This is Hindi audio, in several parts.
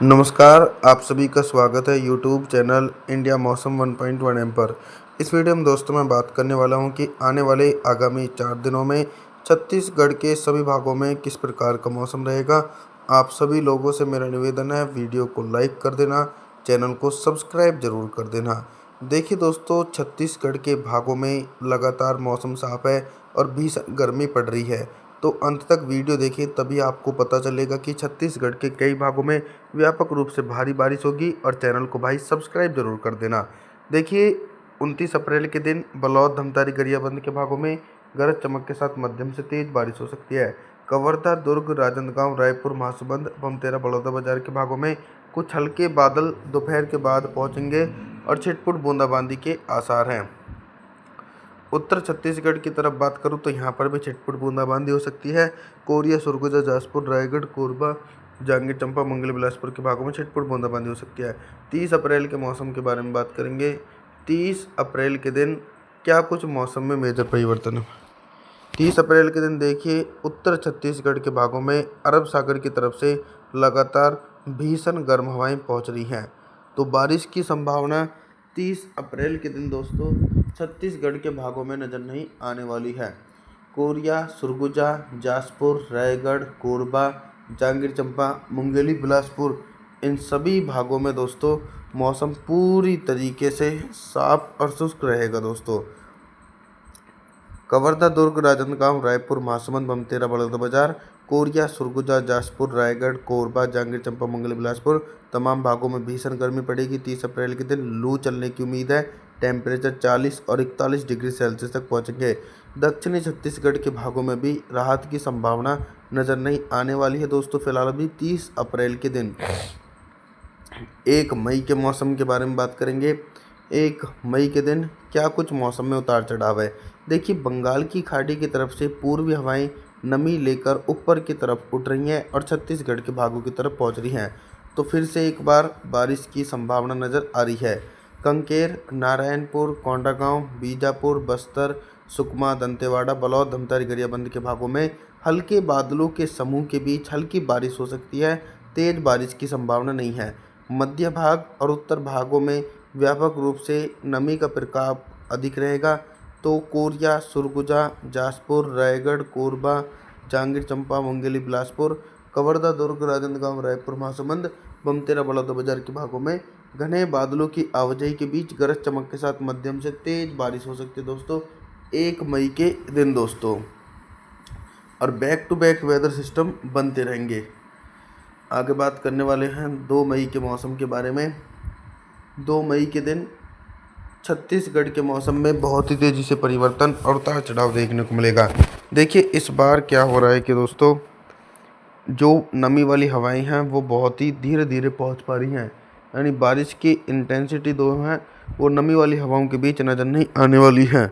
नमस्कार, आप सभी का स्वागत है यूट्यूब चैनल इंडिया मौसम 1.1 एम पर। इस वीडियो में दोस्तों मैं बात करने वाला हूं कि आने वाले आगामी 4 दिनों में छत्तीसगढ़ के सभी भागों में किस प्रकार का मौसम रहेगा। आप सभी लोगों से मेरा निवेदन है, वीडियो को लाइक कर देना, चैनल को सब्सक्राइब जरूर कर देना। देखिए दोस्तों, छत्तीसगढ़ के भागों में लगातार मौसम साफ है और भीषण गर्मी पड़ रही है। तो अंत तक वीडियो देखिए, तभी आपको पता चलेगा कि छत्तीसगढ़ के कई भागों में व्यापक रूप से भारी बारिश होगी। और चैनल को भाई सब्सक्राइब जरूर कर देना। देखिए, 29 अप्रैल के दिन बलौद, धमतारी, गरियाबंद के भागों में गरज चमक के साथ मध्यम से तेज बारिश हो सकती है। कवर्धा, दुर्ग, राजनांदगांव, रायपुर, महासमुंद, बमतेरा, बलौदाबाजार के भागों में कुछ हल्के बादल दोपहर के बाद पहुंचेंगे और छिटपुट बूंदाबांदी के आसार हैं। उत्तर छत्तीसगढ़ की तरफ बात करूं तो यहाँ पर भी छिटपुट बूंदाबांदी हो सकती है। कोरिया, सरगुजा, जाजपुर, रायगढ़, कोरबा, जांजगीर चांपा, मंगल, बिलासपुर के भागों में छिटपुट बूंदाबांदी हो सकती है। 30 अप्रैल के मौसम के बारे में बात करेंगे। 30 अप्रैल के दिन क्या कुछ मौसम में मेजर परिवर्तन है। 30 अप्रैल के दिन देखिए, उत्तर छत्तीसगढ़ के भागों में अरब सागर की तरफ से लगातार भीषण गर्म हवाएं पहुंच रही हैं। तो बारिश की संभावना 30 अप्रैल के दिन दोस्तों छत्तीसगढ़ के भागों में नज़र नहीं आने वाली है। कोरिया, सरगुजा, जाजपुर, रायगढ़, कोरबा, जांजगीर चांपा, मुंगेली, बिलासपुर, इन सभी भागों में दोस्तों मौसम पूरी तरीके से साफ और शुष्क रहेगा दोस्तों। कवर्धा, दुर्ग, राजनांदगांव, रायपुर, महासमुंद, बमतेरा, बलौदाबाजार, कोरिया, सरगुजा, जाजपुर, रायगढ़, कोरबा, जांजगीर चांपा, मंगल, बिलासपुर तमाम भागों में भीषण गर्मी पड़ेगी। 30 अप्रैल के दिन लू चलने की उम्मीद है। टेम्परेचर 40 और 41 डिग्री सेल्सियस तक पहुंचेंगे। दक्षिणी छत्तीसगढ़ के भागों में भी राहत की संभावना नज़र नहीं आने वाली है दोस्तों। फिलहाल अभी 30 अप्रैल के दिन 1 मई के मौसम के बारे में बात करेंगे। 1 मई के दिन क्या कुछ मौसम में उतार चढ़ाव है। देखिए, बंगाल की खाड़ी की तरफ से पूर्वी हवाएं नमी लेकर ऊपर की तरफ उठ रही हैं और छत्तीसगढ़ के भागों की तरफ पहुंच रही हैं। तो फिर से एक बार बारिश की संभावना नज़र आ रही है। कंकेर, नारायणपुर, कोंडागांव, बीजापुर, बस्तर, सुकमा, दंतेवाड़ा, बलौद, धमतारी, गरियाबंद के भागों में हल्के बादलों के समूह के बीच हल्की बारिश हो सकती है। तेज बारिश की संभावना नहीं है। मध्य भाग और उत्तर भागों में व्यापक रूप से नमी का प्रकोप अधिक रहेगा। तो कोरिया, सरगुजा, जाजपुर, रायगढ़, कोरबा, जांजगीर चांपा, मुंगेली, बिलासपुर, कवर्धा, दुर्ग, राजनांदगांव, रायपुर, महासमुंद, बमतेरा, बलौदाबाजार के भागों में घने बादलों की आवाजाही के बीच गरज चमक के साथ मध्यम से तेज बारिश हो सकती है दोस्तों 1 मई के दिन दोस्तों। और back to back weather system बनते रहेंगे। आगे बात करने वाले हैं 2 मई के मौसम के बारे में। 2 मई के दिन छत्तीसगढ़ के मौसम में बहुत ही तेज़ी से परिवर्तन और उतार चढ़ाव देखने को मिलेगा। देखिए, इस बार क्या हो रहा है कि दोस्तों जो नमी वाली हवाएं हैं वो बहुत ही धीरे धीरे पहुंच पा रही हैं। यानी बारिश की इंटेंसिटी दो है वो नमी वाली हवाओं के बीच नज़र नहीं आने वाली है।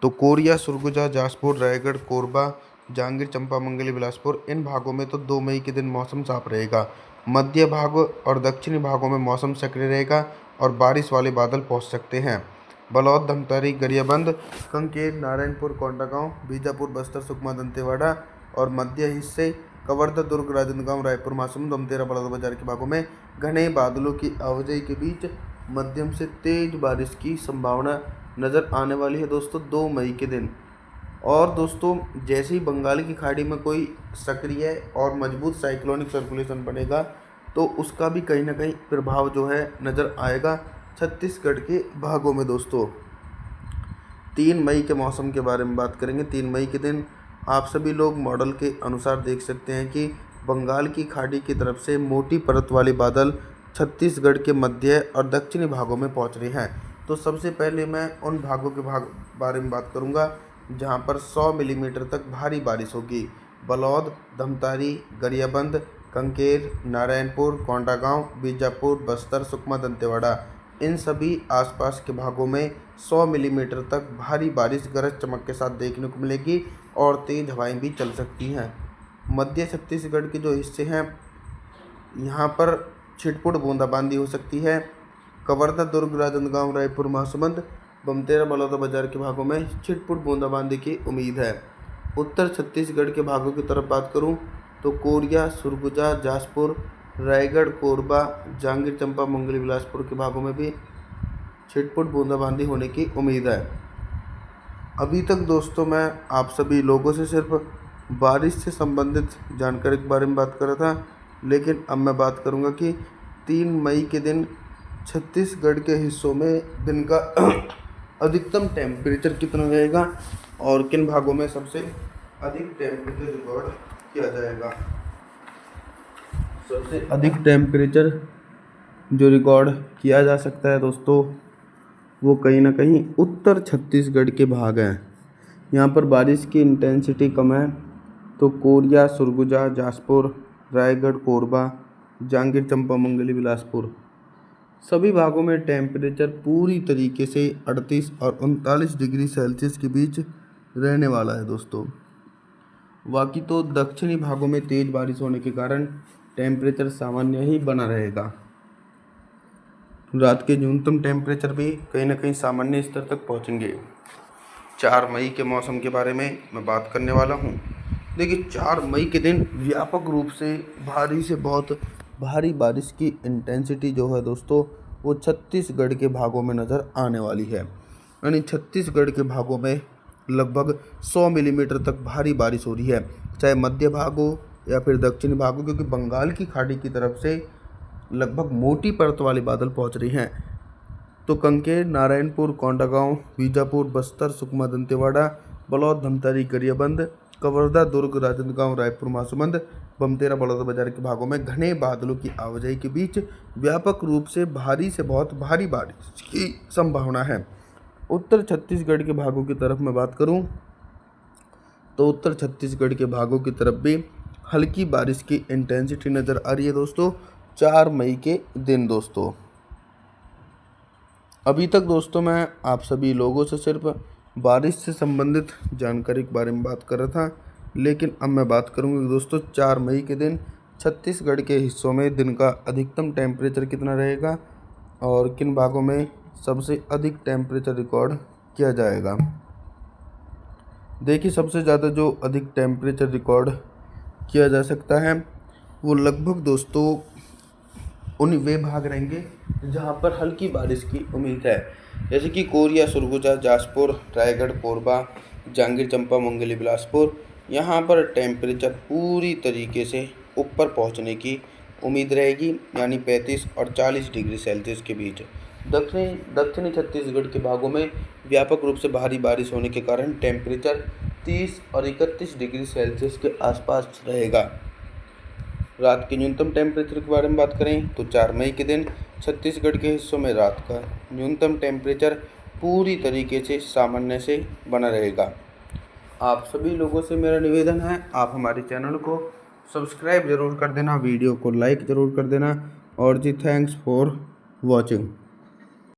तो कोरिया, सरगुजा, जाजपुर, रायगढ़, कोरबा, जांजगीर चांपा, मंगली, बिलासपुर इन भागों में तो 2 मई के दिन मौसम साफ रहेगा। मध्य भाग और दक्षिणी भागों में मौसम सक्रिय रहेगा और बारिश वाले बादल पहुंच सकते हैं। बलौद, धमतारी, गरियाबंद, कंकेर, नारायणपुर, कोंडागांव, बीजापुर, बस्तर, सुकमा, दंतेवाड़ा और मध्य हिस्से कवर्धा, दुर्ग, राजनांदगांव, रायपुर, महासमुंद, बमतेरा, बलौदाबाजार के भागों में घने बादलों की आवाजाही के बीच मध्यम से तेज बारिश की संभावना नज़र आने वाली है दोस्तों 2 मई के दिन। और दोस्तों, जैसे ही बंगाल की खाड़ी में कोई सक्रिय और मजबूत साइक्लोनिक सर्कुलेशन बनेगा तो उसका भी कहीं ना कहीं प्रभाव जो है नज़र आएगा छत्तीसगढ़ के भागों में दोस्तों। 3 मई के मौसम के बारे में बात करेंगे। 3 मई के दिन आप सभी लोग मॉडल के अनुसार देख सकते हैं कि बंगाल की खाड़ी की तरफ से मोटी परत वाले बादल छत्तीसगढ़ के मध्य और दक्षिणी भागों में पहुंच रहे हैं। तो सबसे पहले मैं उन भागों के बारे में बात करूंगा जहां पर 100 मिलीमीटर तक भारी बारिश होगी। बलौद, धमतारी, गरियाबंद, कंकेर, नारायणपुर, कोंडागांव, बीजापुर, बस्तर, सुकमा, दंतेवाड़ा इन सभी आसपास के भागों में 100 मिलीमीटर तक भारी बारिश गरज चमक के साथ देखने को मिलेगी और तेज़ हवाएं भी चल सकती हैं। मध्य छत्तीसगढ़ के जो हिस्से हैं यहाँ पर छिटपुट बूंदाबांदी हो सकती है। कवर्धा, दुर्ग, राजनांदगांव, रायपुर, महासमुंद, बमतेरा, बलौदाबाजार के भागों में छिटपुट बूंदाबांदी की उम्मीद है। उत्तर छत्तीसगढ़ के भागों की तरफ बात करूं तो कोरिया, सरगुजा, जाजपुर, रायगढ़, कोरबा, जांजगीर चंपा, मंगली बिलासपुर के भागों में भी छिटपुट बूंदाबांदी होने की उम्मीद है। अभी तक दोस्तों मैं आप सभी लोगों से सिर्फ बारिश से संबंधित जानकारी के बारे में बात कर रहा था, लेकिन अब मैं बात करूंगा कि 3 मई के दिन छत्तीसगढ़ के हिस्सों में दिन का अधिकतम टेम्परेचर कितना रहेगा और किन भागों में सबसे अधिक टेम्परेचर रिकॉर्ड किया जाएगा। सबसे अधिक टेम्परेचर जो रिकॉर्ड किया जा सकता है दोस्तों, वो कहीं ना कहीं उत्तर छत्तीसगढ़ के भाग हैं। यहाँ पर बारिश की इंटेंसिटी कम है, तो कोरिया, सरगुजा, जासपुर, रायगढ़, कोरबा, जांजगीर चंपा, मंगली बिलासपुर सभी भागों में टेम्परेचर पूरी तरीके से 38 और 39 डिग्री सेल्सियस के बीच रहने वाला है दोस्तों। बाकी तो दक्षिणी भागों में तेज़ बारिश होने के कारण टेम्परेचर सामान्य ही बना रहेगा। रात के न्यूनतम टेम्परेचर भी कहीं ना कहीं सामान्य स्तर तक पहुंचेंगे। 4 मई के मौसम के बारे में मैं बात करने वाला हूं। देखिए 4 मई के दिन व्यापक रूप से भारी से बहुत भारी बारिश की इंटेंसिटी जो है दोस्तों, वो छत्तीसगढ़ के भागों में नज़र आने वाली है। यानी छत्तीसगढ़ के भागों में लगभग 100 मिलीमीटर तक भारी बारिश हो रही है, चाहे मध्य भाग हो या फिर दक्षिणी भाग हो, क्योंकि बंगाल की खाड़ी की तरफ से लगभग मोटी परत वाले बादल पहुंच रही हैं। तो कंकेर, नारायणपुर, कोंडागांव, बीजापुर, बस्तर, सुकमा, दंतेवाड़ा, बलौद, धमतरी, गरियाबंद, कवर्धा, दुर्ग, राजनांदगांव, रायपुर, महासमुंद, बमतेरा, बलौदाबाजार के भागों में घने बादलों की आवाजाही के बीच व्यापक रूप से भारी से बहुत भारी बारिश की संभावना है। उत्तर छत्तीसगढ़ के भागों की तरफ मैं बात करूं तो उत्तर छत्तीसगढ़ के भागों की तरफ भी हल्की बारिश की इंटेंसिटी नज़र आ रही है दोस्तों 4 मई के दिन। दोस्तों अभी तक दोस्तों मैं आप सभी लोगों से सिर्फ बारिश से संबंधित जानकारी के बारे में बात कर रहा था, लेकिन अब मैं बात करूंगा दोस्तों 4 मई के दिन छत्तीसगढ़ के हिस्सों में दिन का अधिकतम टेम्परेचर कितना रहेगा और किन भागों में सबसे अधिक टेम्परेचर रिकॉर्ड किया जाएगा। देखिए सबसे ज़्यादा जो अधिक टेम्परेचर रिकॉर्ड किया जा सकता है वो लगभग दोस्तों उन वे भाग रहेंगे जहां पर हल्की बारिश की उम्मीद है, जैसे कि कोरिया, सरगुजा, जासपुर, रायगढ़, कोरबा, जांजगीर चंपा, मंगली बिलासपुर। यहाँ पर टेम्परेचर पूरी तरीके से ऊपर पहुँचने की उम्मीद रहेगी, यानी 35 और 40 डिग्री सेल्सियस के बीच। दक्षिणी छत्तीसगढ़ के भागों में व्यापक रूप से भारी बारिश होने के कारण टेम्परेचर 30 और 31 डिग्री सेल्सियस के आसपास रहेगा। रात के न्यूनतम टेम्परेचर के बारे में बात करें तो 4 मई के दिन छत्तीसगढ़ के हिस्सों में रात का न्यूनतम टेम्परेचर पूरी तरीके से सामान्य से बना रहेगा। आप सभी लोगों से मेरा निवेदन है, आप हमारे चैनल को सब्सक्राइब ज़रूर कर देना, वीडियो को लाइक ज़रूर कर देना। और जी थैंक्स फॉर वॉचिंग।